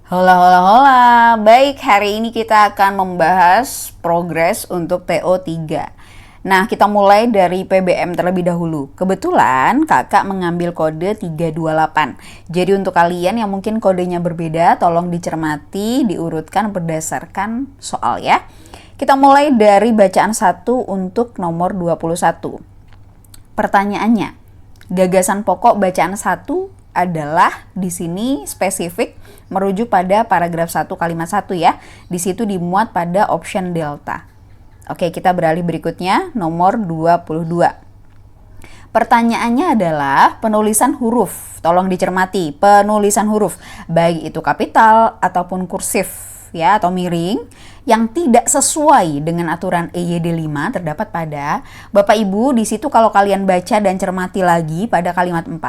Hola, hola, hola. Baik, hari ini kita akan membahas progres untuk TO3. Nah, kita mulai dari PBM terlebih dahulu. Kebetulan kakak mengambil kode 328. Jadi untuk kalian yang mungkin kodenya berbeda, tolong dicermati, diurutkan berdasarkan soal ya. Kita mulai dari bacaan 1 untuk nomor 21. Pertanyaannya, gagasan pokok bacaan 1 adalah di sini spesifik merujuk pada paragraf 1 kalimat 1 ya. Di situ dimuat pada option delta. Oke, kita beralih berikutnya nomor 22. Pertanyaannya adalah penulisan huruf. Tolong dicermati, penulisan huruf baik itu kapital ataupun kursif ya atau miring yang tidak sesuai dengan aturan EYD 5 terdapat pada Bapak Ibu. Di situ kalau kalian baca dan cermati lagi pada kalimat 4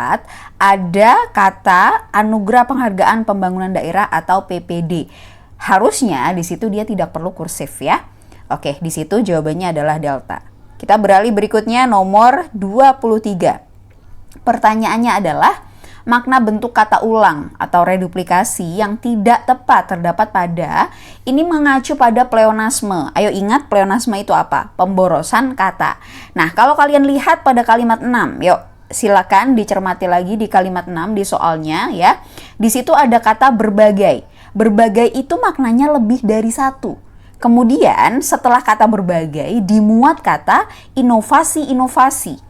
ada kata anugerah penghargaan pembangunan daerah atau PPD. Harusnya di situ dia tidak perlu kursif ya. Oke, di situ jawabannya adalah delta. Kita beralih berikutnya nomor 23. Pertanyaannya adalah makna bentuk kata ulang atau reduplikasi yang tidak tepat terdapat pada, ini mengacu pada pleonasme. Ayo ingat pleonasme itu apa? Pemborosan kata. Nah, kalau kalian lihat pada kalimat 6, yuk silakan dicermati lagi di kalimat 6 di soalnya ya. Di situ ada kata berbagai. Berbagai itu maknanya lebih dari satu. Kemudian setelah kata berbagai dimuat kata inovasi-inovasi.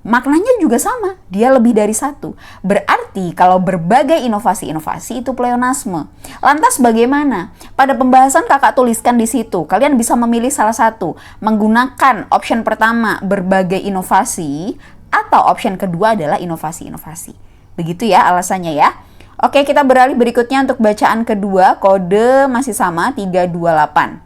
Maknanya juga sama, dia lebih dari satu. Berarti kalau berbagai inovasi-inovasi itu pleonasme. Lantas bagaimana? Pada pembahasan kakak tuliskan di situ, kalian bisa memilih salah satu. Menggunakan option pertama berbagai inovasi atau option kedua adalah inovasi-inovasi. Begitu ya alasannya ya. Oke, kita beralih berikutnya untuk bacaan kedua, kode masih sama 328.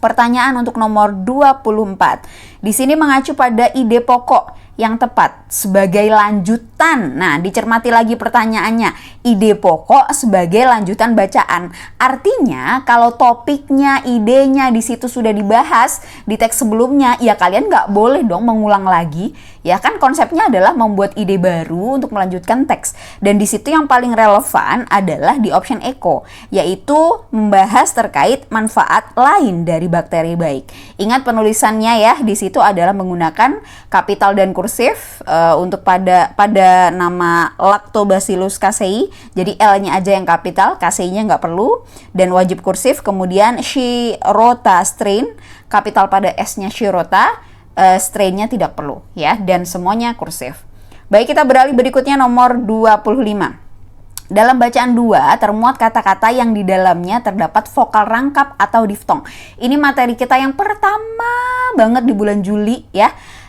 Pertanyaan untuk nomor 24. Di sini mengacu pada ide pokok yang tepat sebagai lanjutan. Nah, dicermati lagi pertanyaannya. Ide pokok sebagai lanjutan bacaan. Artinya, kalau topiknya, idenya di situ sudah dibahas di teks sebelumnya, ya kalian nggak boleh dong mengulang lagi. Ya kan konsepnya adalah membuat ide baru untuk melanjutkan teks. Dan di situ yang paling relevan adalah di option eco, yaitu membahas terkait manfaat lain dari bakteri baik. Ingat penulisannya ya, di situ adalah menggunakan kapital dan kursif untuk pada nama Lactobacillus casei. Jadi L-nya aja yang kapital, casei-nya nggak perlu, dan wajib kursif. Kemudian Shirota strain, kapital pada S-nya Shirota, strain-nya tidak perlu ya, dan semuanya kursif. Baik, kita beralih berikutnya nomor 25. Dalam bacaan 2 termuat kata-kata yang di dalamnya terdapat vokal rangkap atau diftong. Ini materi kita yang pertama banget di bulan Juli ya.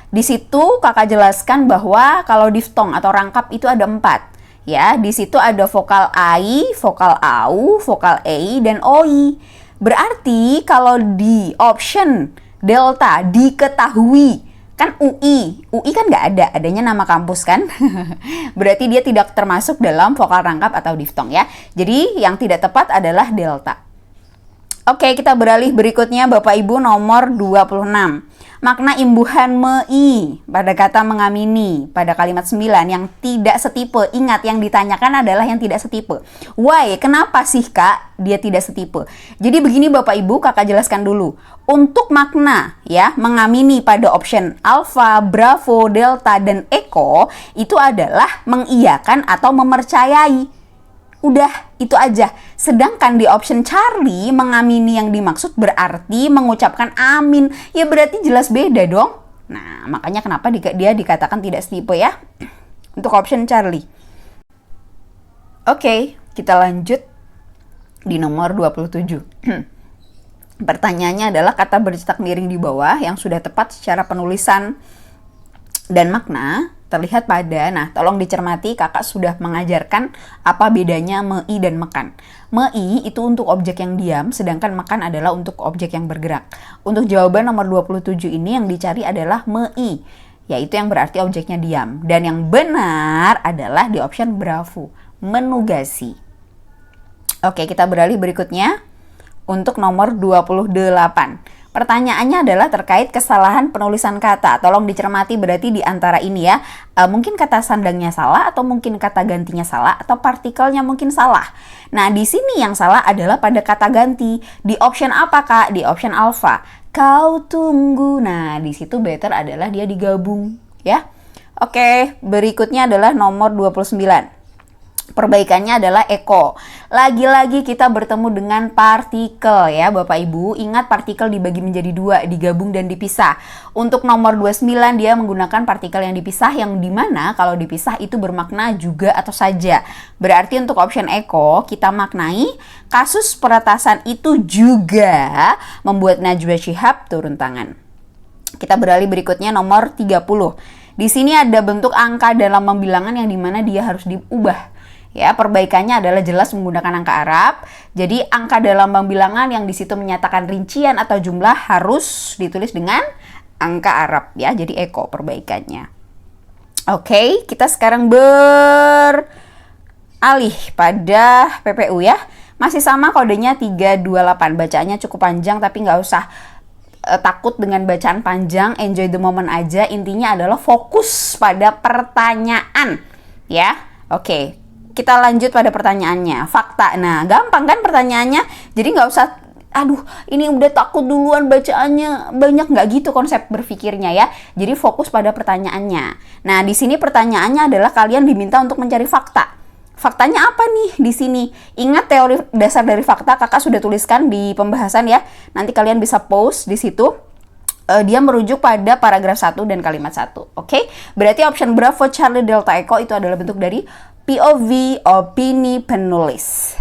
Di situ kakak jelaskan bahwa kalau diftong atau rangkap itu ada 4. Ya, di situ ada vokal ai, vokal au, vokal ei, dan oi. Berarti kalau di option delta diketahui, kan UI kan nggak ada, adanya nama kampus kan. Berarti dia tidak termasuk dalam vokal rangkap atau diftong ya. Jadi yang tidak tepat adalah delta. Oke, kita beralih berikutnya Bapak Ibu nomor 26. Makna imbuhan mei pada kata mengamini pada kalimat 9 yang tidak setipe. Ingat, yang ditanyakan adalah yang tidak setipe. Why? Kenapa sih Kak dia tidak setipe? Jadi begini Bapak Ibu, kakak jelaskan dulu. Untuk makna ya mengamini pada option alpha, bravo, delta, dan echo itu adalah mengiyakan atau memercayai. Udah, itu aja. Sedangkan di option Charlie, mengamini yang dimaksud berarti mengucapkan amin. Ya berarti jelas beda dong. Nah, makanya kenapa dia dikatakan tidak setipe ya. Untuk option Charlie. Oke, kita lanjut di nomor 27. Pertanyaannya adalah kata bercetak miring di bawah yang sudah tepat secara penulisan dan makna terlihat pada, nah tolong dicermati, kakak sudah mengajarkan apa bedanya mei dan mekan. Mei itu untuk objek yang diam, sedangkan mekan adalah untuk objek yang bergerak. Untuk jawaban nomor 27 ini yang dicari adalah mei, yaitu yang berarti objeknya diam. Dan yang benar adalah di option bravo, menugasi. Oke, kita beralih berikutnya untuk nomor 28. Pertanyaannya adalah terkait kesalahan penulisan kata. Tolong dicermati berarti di antara ini ya. Mungkin kata sandangnya salah, atau mungkin kata gantinya salah, atau partikelnya mungkin salah. Nah, di sini yang salah adalah pada kata ganti. Di option apa, Kak? Di option alpha. Kau tunggu. Nah, di situ better adalah dia digabung, ya. Oke, berikutnya adalah nomor 29. Perbaikannya adalah eko. Lagi-lagi kita bertemu dengan partikel ya Bapak Ibu. Ingat partikel dibagi menjadi dua, digabung dan dipisah. Untuk nomor 29 dia menggunakan partikel yang dipisah, yang dimana kalau dipisah itu bermakna juga atau saja. Berarti untuk option eko kita maknai kasus peretasan itu juga membuat Najwa Shihab turun tangan. Kita beralih berikutnya nomor 30. Di sini ada bentuk angka dalam pembilangan yang dimana dia harus diubah. Ya, perbaikannya adalah jelas menggunakan angka Arab. Jadi angka dalam pembilangan yang di situ menyatakan rincian atau jumlah harus ditulis dengan angka Arab ya. Jadi eko perbaikannya. Oke, kita sekarang beralih pada PPU ya. Masih sama kodenya 328. Bacaannya cukup panjang tapi nggak usah takut dengan bacaan panjang, enjoy the moment aja. Intinya adalah fokus pada pertanyaan ya. Oke. Kita lanjut pada pertanyaannya. Fakta. Nah, gampang kan pertanyaannya? Jadi nggak usah, aduh ini udah takut duluan bacaannya banyak, nggak gitu konsep berpikirnya ya. Jadi fokus pada pertanyaannya. Nah, di sini pertanyaannya adalah kalian diminta untuk mencari fakta. Faktanya apa nih di sini? Ingat teori dasar dari fakta kakak sudah tuliskan di pembahasan ya. Nanti kalian bisa post di situ. Dia merujuk pada paragraf 1 dan kalimat 1. Oke? Berarti option Bravo Charlie Delta Echo itu adalah bentuk dari POV, opini penulis.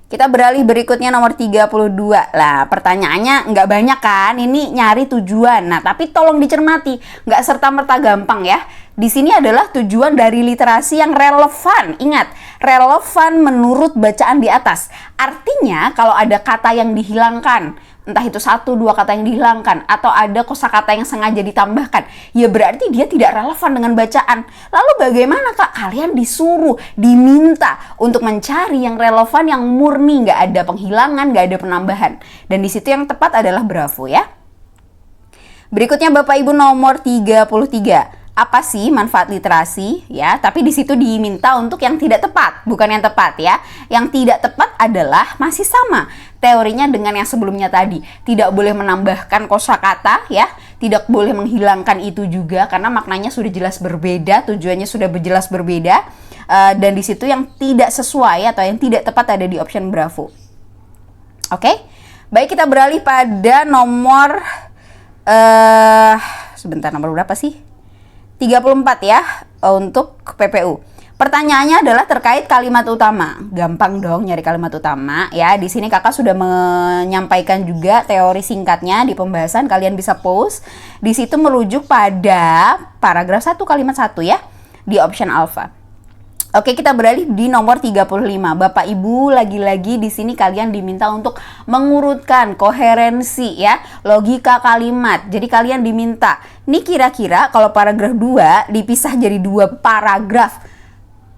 Kita beralih berikutnya nomor 32. Lah, pertanyaannya nggak banyak kan? Ini nyari tujuan. Nah, tapi tolong dicermati. Nggak serta-merta gampang ya. Di sini adalah tujuan dari literasi yang relevan. Ingat, relevan menurut bacaan di atas. Artinya, kalau ada kata yang dihilangkan, entah itu 1-2 kata yang dihilangkan, atau ada kosakata yang sengaja ditambahkan, ya berarti dia tidak relevan dengan bacaan. Lalu bagaimana Kak? Kalian disuruh, diminta untuk mencari yang relevan, yang murni, nggak ada penghilangan, nggak ada penambahan. Dan di situ yang tepat adalah Bravo ya. Berikutnya Bapak Ibu nomor 33. Apa sih manfaat literasi ya? Tapi di situ diminta untuk yang tidak tepat, bukan yang tepat ya. Yang tidak tepat adalah masih sama teorinya dengan yang sebelumnya tadi. Tidak boleh menambahkan kosakata ya, tidak boleh menghilangkan itu juga karena maknanya sudah jelas berbeda, tujuannya sudah jelas berbeda. Dan di situ yang tidak sesuai atau yang tidak tepat ada di option Bravo. Oke? Baik, kita beralih pada nomor sebentar, nomor berapa sih? 34 ya untuk PPU. Pertanyaannya adalah terkait kalimat utama. Gampang dong nyari kalimat utama ya. Di sini kakak sudah menyampaikan juga teori singkatnya di pembahasan. Kalian bisa post. Di situ merujuk pada paragraf 1 kalimat 1 ya di option alpha. Oke, kita beralih di nomor 35. Bapak Ibu, lagi-lagi di sini kalian diminta untuk mengurutkan koherensi ya, logika kalimat. Jadi kalian diminta, nih kira-kira kalau paragraf 2 dipisah jadi 2 paragraf,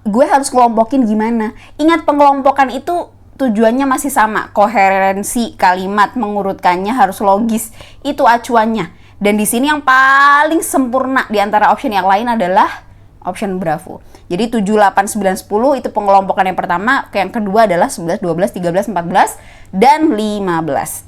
gue harus kelompokin gimana? Ingat, pengelompokan itu tujuannya masih sama. Koherensi kalimat, mengurutkannya harus logis. Itu acuannya. Dan di sini yang paling sempurna di antara option yang lain adalah option Bravo. Jadi 7, 8, 9, 10 itu pengelompokan yang pertama. Yang kedua adalah 11, 12, 13, 14, dan 15.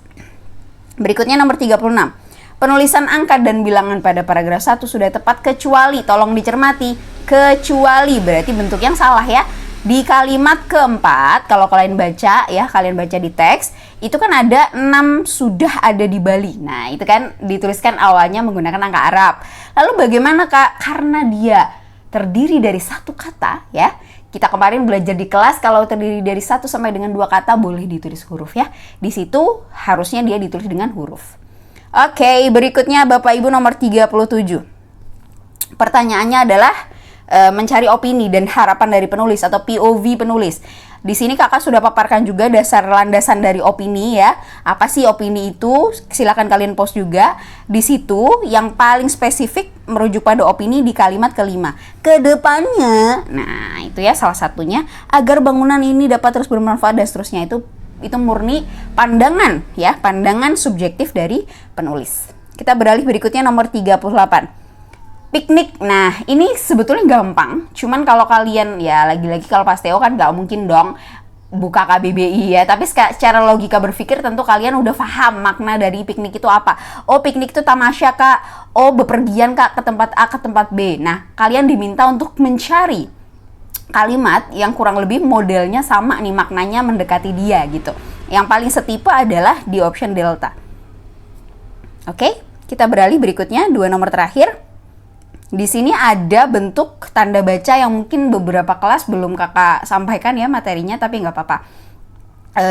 Berikutnya nomor 36. Penulisan angka dan bilangan pada paragraf 1 sudah tepat kecuali, tolong dicermati, kecuali berarti bentuk yang salah ya. Di kalimat keempat, kalau kalian baca ya, kalian baca di teks, itu kan ada 6 sudah ada di Bali. Nah, itu kan dituliskan awalnya menggunakan angka Arab. Lalu bagaimana Kak? Karena dia terdiri dari satu kata ya. Kita kemarin belajar di kelas kalau terdiri dari 1 sampai dengan 2 kata boleh ditulis huruf ya. Di situ harusnya dia ditulis dengan huruf. Oke, berikutnya Bapak Ibu nomor 37. Pertanyaannya adalah mencari opini dan harapan dari penulis atau POV penulis. Di sini kakak sudah paparkan juga dasar landasan dari opini ya. Apa sih opini itu? Silakan kalian post juga. Di situ yang paling spesifik merujuk pada opini di kalimat kelima. Kedepannya, nah itu ya salah satunya, agar bangunan ini dapat terus bermanfaat dan seterusnya itu Itu murni pandangan ya, pandangan subjektif dari penulis. Kita beralih berikutnya nomor 38. Piknik. Nah, ini sebetulnya gampang. Cuman kalau kalian, ya lagi-lagi kalau pas TO kan nggak mungkin dong buka KBBI ya. Tapi secara logika berpikir tentu kalian udah paham makna dari piknik itu apa. Oh, piknik itu tamasya kak. Oh, bepergian kak ke tempat A ke tempat B. Nah, kalian diminta untuk mencari kalimat yang kurang lebih modelnya sama nih, maknanya mendekati dia gitu. Yang paling setipe adalah di option delta. Oke, kita beralih berikutnya, 2 nomor terakhir. Di sini ada bentuk tanda baca yang mungkin beberapa kelas belum kakak sampaikan ya materinya, tapi nggak apa-apa.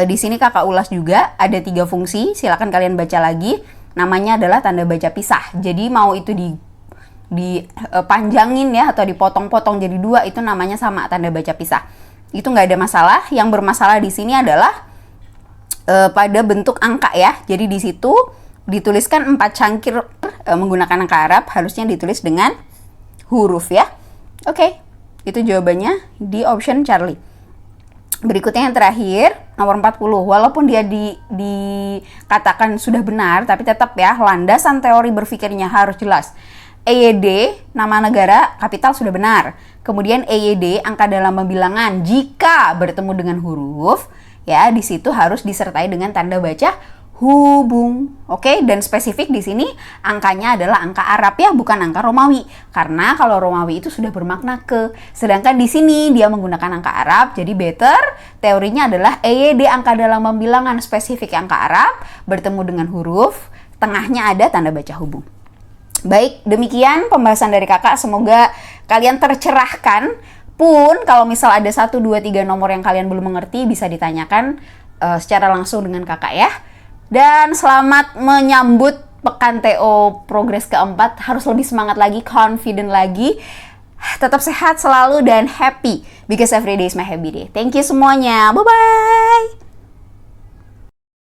Di sini kakak ulas juga, ada 3 fungsi, silakan kalian baca lagi. Namanya adalah tanda baca pisah. Jadi mau itu dipanjangin ya atau dipotong-potong jadi 2, itu namanya sama, tanda baca pisah. Itu nggak ada masalah. Yang bermasalah di sini adalah pada bentuk angka ya. Jadi di situ dituliskan 4 cangkir menggunakan angka Arab, harusnya ditulis dengan huruf ya. Oke, itu jawabannya di option Charlie. Berikutnya yang terakhir, nomor 40. Walaupun dia dikatakan sudah benar, tapi tetap ya, landasan teori berpikirnya harus jelas. EYD, nama negara, kapital sudah benar. Kemudian EYD, angka dalam pembilangan, jika bertemu dengan huruf, ya di situ harus disertai dengan tanda baca hubung. Oke, dan spesifik di sini angkanya adalah angka Arab ya, bukan angka Romawi. Karena kalau Romawi itu sudah bermakna ke. Sedangkan di sini dia menggunakan angka Arab, jadi better teorinya adalah EYD, angka dalam pembilangan, spesifik angka Arab bertemu dengan huruf, tengahnya ada tanda baca hubung. Baik, demikian pembahasan dari kakak. Semoga kalian tercerahkan. Pun kalau misal ada 1, 2, 3 nomor yang kalian belum mengerti, bisa ditanyakan secara langsung dengan kakak ya. Dan selamat menyambut pekan TO progres keempat. Harus lebih semangat lagi, confident lagi. Tetap sehat selalu dan happy. Because every day is my happy day. Thank you semuanya. Bye-bye.